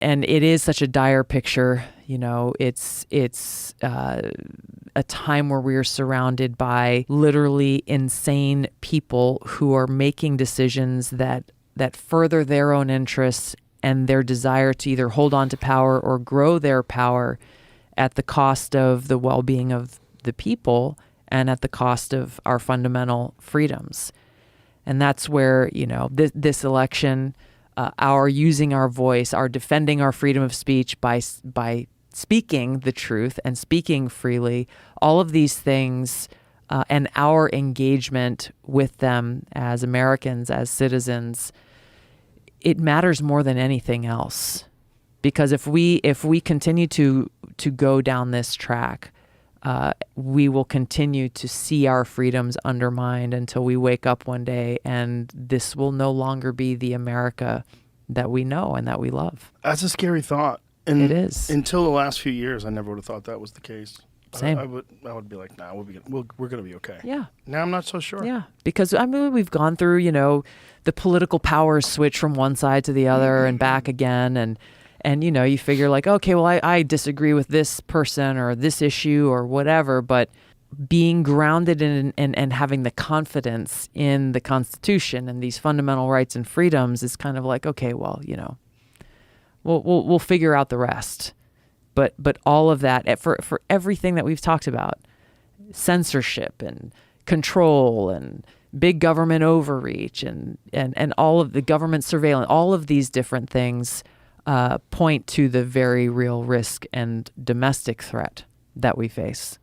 and it is such a dire picture. You know, it's a time where we are surrounded by literally insane people who are making decisions that further their own interests and their desire to either hold on to power or grow their power at the cost of the well-being of the people and at the cost of our fundamental freedoms. And that's where, you know, this election, our using our voice, our defending our freedom of speech by speaking the truth and speaking freely, all of these things, and our engagement with them as Americans, as citizens, it matters more than anything else. Because if we continue to go down this track, we will continue to see our freedoms undermined until we wake up one day and this will no longer be the America that we know and that we love. That's a scary thought. And it is. Until the last few years, I never would have thought that was the case. Same. I would be like, nah, we're going to be okay. Yeah. Now I'm not so sure. Yeah. Because, I mean, we've gone through, you know, the political powers switch from one side to the other and back again. And, you know, you figure like, okay, well, I disagree with this person or this issue or whatever, but being grounded in and having the confidence in the Constitution and these fundamental rights and freedoms is kind of like, okay, well, you know, we'll figure out the rest. But all of that, for everything that we've talked about, censorship and control and big government overreach and all of the government surveillance, all of these different things point to the very real risk and domestic threat that we face.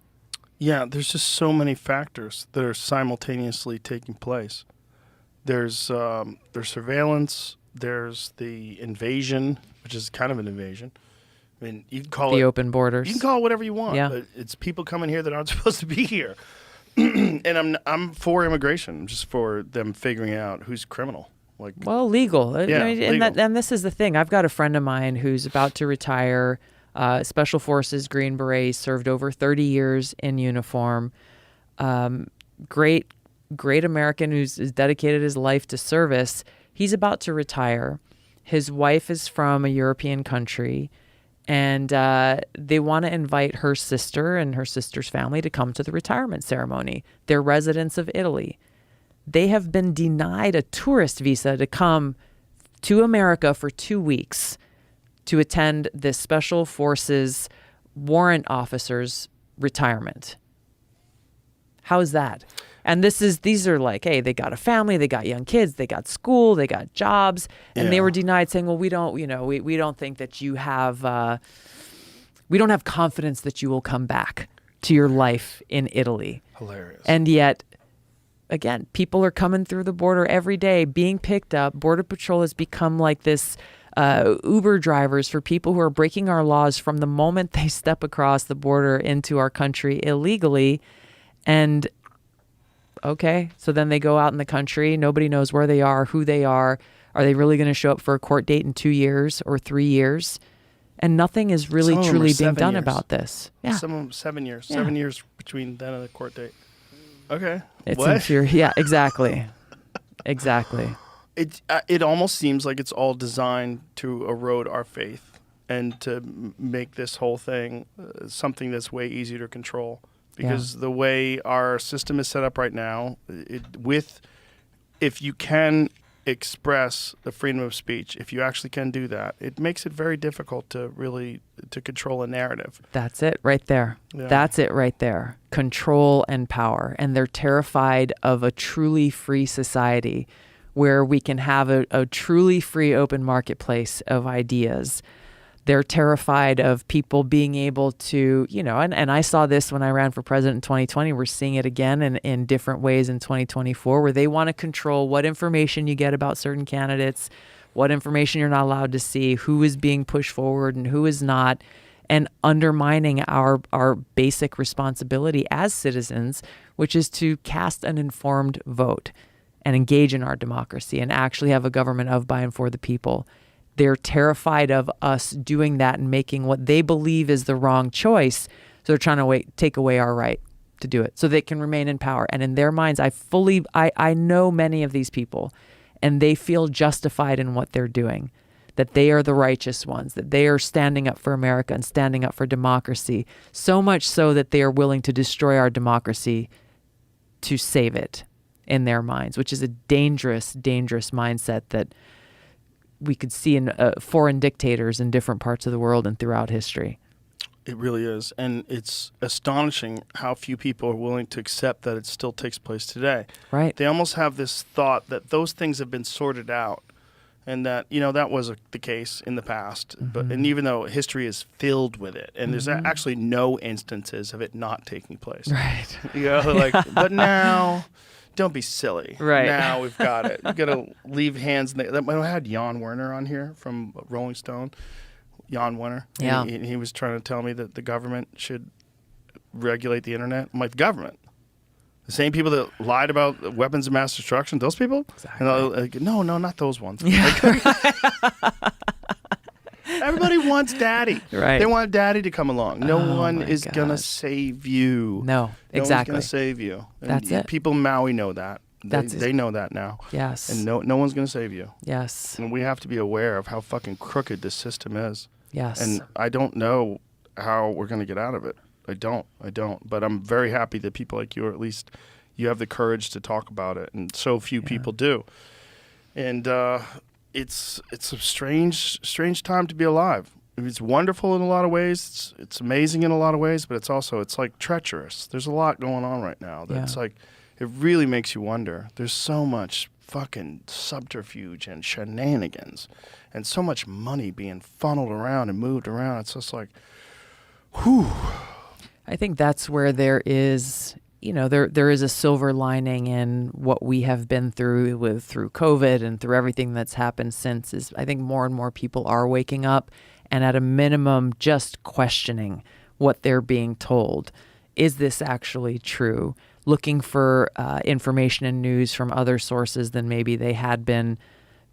Yeah, there's just so many factors that are simultaneously taking place. There's surveillance, there's the invasion, which is kind of an invasion. I mean, you can call the open borders. You can call it whatever you want. Yeah. But it's people coming here that aren't supposed to be here. And I'm for immigration, just for them figuring out who's criminal. Like, well, legal. Yeah, I mean, legal. And this is the thing. I've got a friend of mine who's about to retire, Special Forces, Green Beret, served over 30 years in uniform. Great American who's dedicated his life to service. He's about to retire. His wife is from a European country, and they want to invite her sister and her sister's family to come to the retirement ceremony. They're residents of Italy. They have been denied a tourist visa to come to America for 2 weeks to attend this Special Forces warrant officer's retirement. How is that? And these are like, hey, they got a family, they got young kids, they got school, they got jobs, and they were denied, saying, well, we don't, you know, we don't think that you have, we don't have confidence that you will come back to your life in Italy. Hilarious. And yet, again, people are coming through the border every day, being picked up. Border Patrol has become like this Uber drivers for people who are breaking our laws from the moment they step across the border into our country illegally. And okay, so then they go out in the country. Nobody knows where they are, who they are. Are they really going to show up for a court date in 2 years or 3 years? And nothing is really truly being done about this. Yeah. Some of them 7 years. Yeah. 7 years between then and the court date. Okay. It's what? infuriating. Yeah, exactly. Exactly. It almost seems like it's all designed to erode our faith and to make this whole thing something that's way easier to control. Because the way our system is set up right now, if you can express the freedom of speech, if you actually can do that, it makes it very difficult to control a narrative. That's it right there. Yeah. That's it right there. Control and power. And they're terrified of a truly free society where we can have a truly free open marketplace of ideas. They're terrified of people being able to, you know, and I saw this when I ran for president in 2020. We're seeing it again in different ways in 2024, where they want to control what information you get about certain candidates, what information you're not allowed to see, who is being pushed forward and who is not, and undermining our basic responsibility as citizens, which is to cast an informed vote and engage in our democracy and actually have a government of, by, and for the people. They're terrified of us doing that and making what they believe is the wrong choice. So they're trying to take away our right to do it so they can remain in power. And in their minds, I know many of these people, and they feel justified in what they're doing. that they are the righteous ones, that they are standing up for America and standing up for democracy, so much so that they are willing to destroy our democracy to save it in their minds, which is a dangerous, dangerous mindset that we could see in foreign dictators in different parts of the world and throughout history. It really is. And it's astonishing how few people are willing to accept that it still takes place today. Right. They almost have this thought that those things have been sorted out and that, that was the case in the past. Mm-hmm. And even though history is filled with it, and there's actually no instances of it not taking place. Right. But now, don't be silly. Right. Now we've got it. You've got to leave hands in the... I had Jan Werner on here from Rolling Stone. Jan Wenner. Yeah. He was trying to tell me that the government should regulate the internet. I'm like, the government? The same people that lied about weapons of mass destruction, those people? Exactly. And no, not those ones. Yeah. Everybody wants daddy. Right. They want daddy to come along. No one is gosh. going to save you. No, exactly. No one's going to save you. And That's it. People in Maui know that. They know that now. Yes. And no one's going to save you. Yes. And we have to be aware of how fucking crooked this system is. Yes. And I don't know how we're going to get out of it. I don't. But I'm very happy that people like you, or at least you have the courage to talk about it. And so few people do. And it's a strange time to be alive. It's wonderful in a lot of ways. It's amazing in a lot of ways. But it's like treacherous. There's a lot going on right now. That's like, it really makes you wonder. There's so much fucking subterfuge and shenanigans and so much money being funneled around and moved around. It's just like, whew. I think that's where there is, there is a silver lining in what we have been through COVID and through everything that's happened since. Is I think more and more people are waking up and at a minimum just questioning what they're being told. Is this actually true? Looking for information and news from other sources than maybe they had been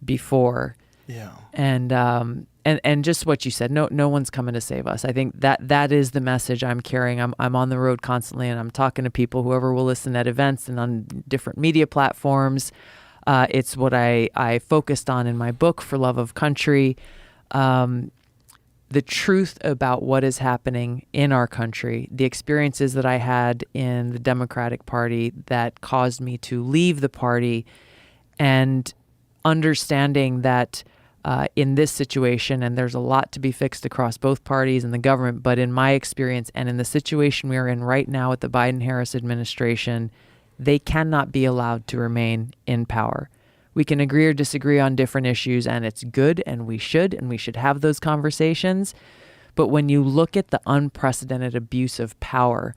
before. Yeah. And just what you said, no one's coming to save us. I think that is the message I'm carrying. I'm on the road constantly, and I'm talking to people, whoever will listen at events and on different media platforms. It's what I focused on in my book, For Love of Country. The truth about what is happening in our country, the experiences that I had in the Democratic Party that caused me to leave the party, and understanding that in this situation, and there's a lot to be fixed across both parties and the government, but in my experience and in the situation we are in right now with the Biden-Harris administration, they cannot be allowed to remain in power. We can agree or disagree on different issues, and it's good, and we should have those conversations. But when you look at the unprecedented abuse of power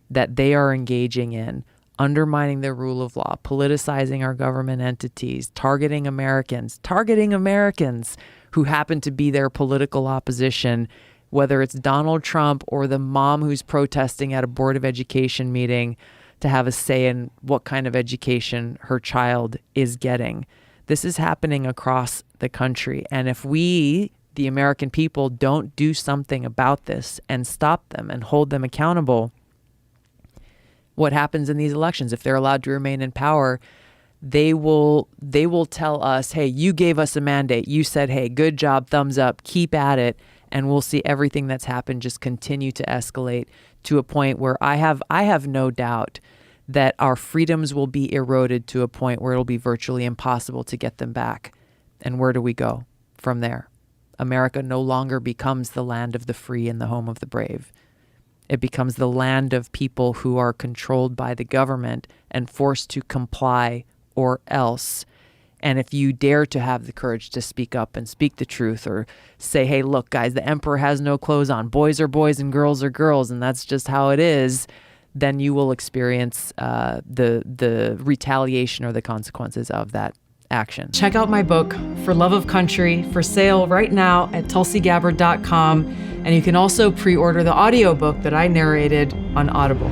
that they are engaging in, undermining the rule of law, politicizing our government entities, targeting Americans who happen to be their political opposition, whether it's Donald Trump or the mom who's protesting at a Board of Education meeting to have a say in what kind of education her child is getting. This is happening across the country. And if we, the American people, don't do something about this and stop them and hold them accountable, what happens in these elections? If they're allowed to remain in power, they will tell us, hey, you gave us a mandate. You said, hey, good job, thumbs up, keep at it. And we'll see everything that's happened just continue to escalate to a point where I have no doubt that our freedoms will be eroded to a point where it'll be virtually impossible to get them back. And where do we go from there? America no longer becomes the land of the free and the home of the brave. It becomes the land of people who are controlled by the government and forced to comply or else. And if you dare to have the courage to speak up and speak the truth, or say, hey, look, guys, the emperor has no clothes on. Boys are boys and girls are girls, and that's just how it is, then you will experience the retaliation or the consequences of that action. Check out my book, For Love of Country, for sale right now at tulsigabbard.com. And you can also pre-order the audiobook that I narrated on Audible.